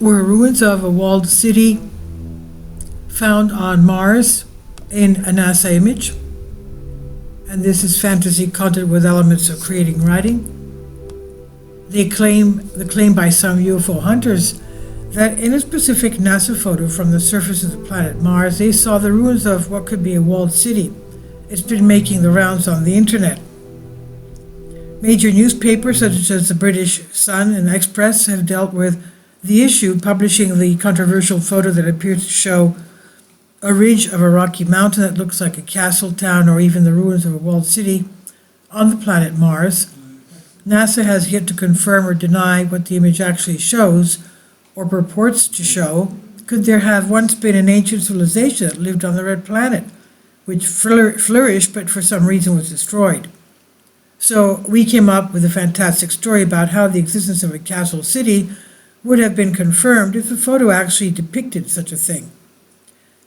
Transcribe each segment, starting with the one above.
were ruins of a walled city found on Mars in a NASA image. And this is fantasy content with elements of creating writing. The claim by some UFO hunters that in a specific NASA photo from the surface of the planet Mars, they saw the ruins of what could be a walled city. It's been making the rounds on the internet. Major newspapers such as the British Sun and Express have dealt with the issue, publishing the controversial photo that appears to show a ridge of a rocky mountain that looks like a castle town or even the ruins of a walled city on the planet Mars. NASA has yet to confirm or deny what the image actually shows or purports to show. Could there have once been an ancient civilization that lived on the red planet, which flourished but for some reason was destroyed? So we came up with a fantastic story about how the existence of a castle city would have been confirmed if the photo actually depicted such a thing.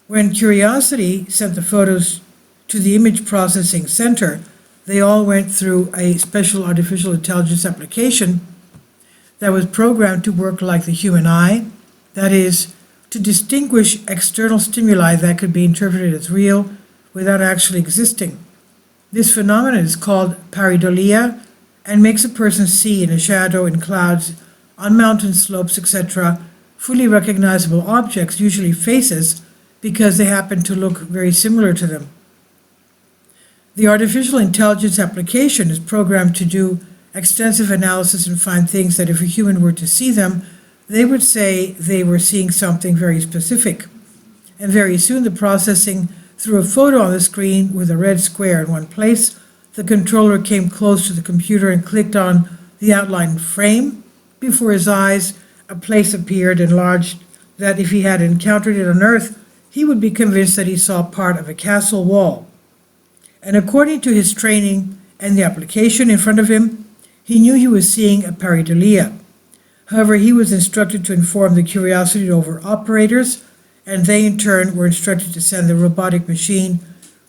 When Curiosity sent the photos to the Image Processing Center, they all went through a special artificial intelligence application that was programmed to work like the human eye, that is, to distinguish external stimuli that could be interpreted as real without actually existing. This phenomenon is called pareidolia and makes a person see in a shadow, in clouds, on mountain slopes, etc., fully recognizable objects, usually faces, because they happen to look very similar to them. The artificial intelligence application is programmed to do extensive analysis and find things that if a human were to see them, they would say they were seeing something very specific. And very soon the processing threw a photo on the screen with a red square in one place. The controller came close to the computer and clicked on the outlined frame. Before his eyes, a place appeared enlarged that if he had encountered it on Earth, he would be convinced that he saw part of a castle wall. And according to his training and the application in front of him, he knew he was seeing a pareidolia. However, he was instructed to inform the Curiosity rover operators, and they in turn were instructed to send the robotic machine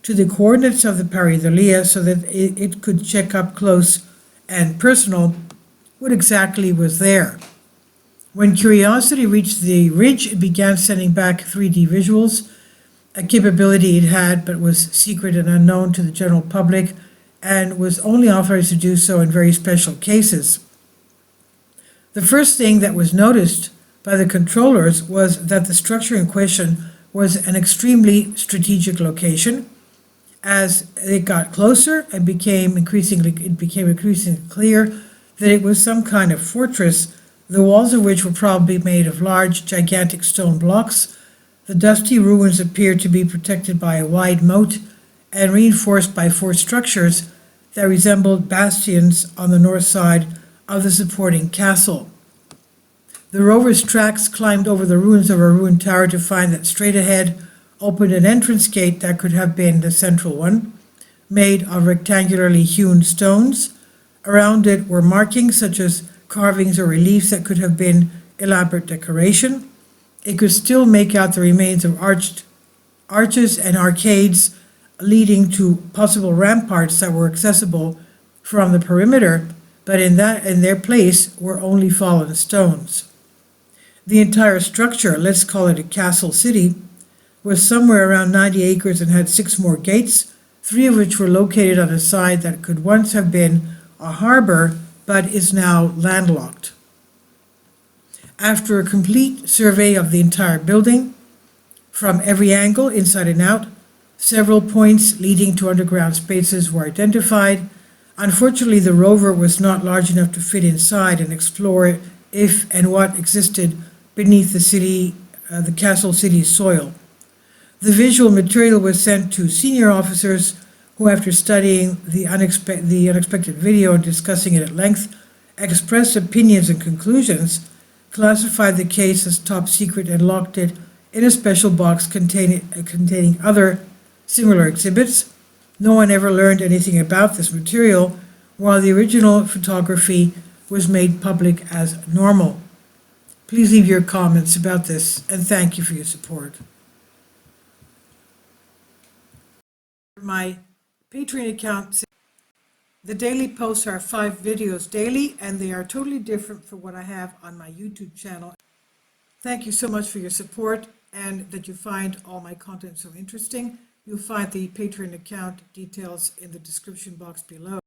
to the coordinates of the pareidolia so that it could check up close and personal what exactly was there. When Curiosity reached the ridge, it began sending back 3D visuals, a capability it had but was secret and unknown to the general public and was only authorized to do so in very special cases. The first thing that was noticed by the controllers was that the structure in question was an extremely strategic location. As it got closer, it became increasingly clear that it was some kind of fortress, the walls of which were probably made of large, gigantic stone blocks. The dusty ruins appeared to be protected by a wide moat and reinforced by 4 structures that resembled bastions on the north side of the supporting castle. The rover's tracks climbed over the ruins of a ruined tower to find that straight ahead opened an entrance gate that could have been the central one, made of rectangularly hewn stones. Around it were markings such as carvings or reliefs that could have been elaborate decoration. It could still make out the remains of arches and arcades leading to possible ramparts that were accessible from the perimeter, but in their place were only fallen stones. The entire structure, let's call it a castle city, was somewhere around 90 acres and had 6 more gates, 3 of which were located on a side that could once have been a harbor but is now landlocked. After a complete survey of the entire building, from every angle, inside and out, several points leading to underground spaces were identified. Unfortunately, the rover was not large enough to fit inside and explore if and what existed beneath the castle city's soil. The visual material was sent to senior officers who, after studying the unexpected video and discussing it at length, expressed opinions and conclusions, classified the case as top secret and locked it in a special box containing other similar exhibits. No one ever learned anything about this material, while the original photography was made public as normal. Please leave your comments about this, and thank you for your support. My Patreon account, the daily posts are 5 videos daily, and they are totally different from what I have on my YouTube channel. Thank you so much for your support and that you find all my content so interesting. You'll find the Patreon account details in the description box below.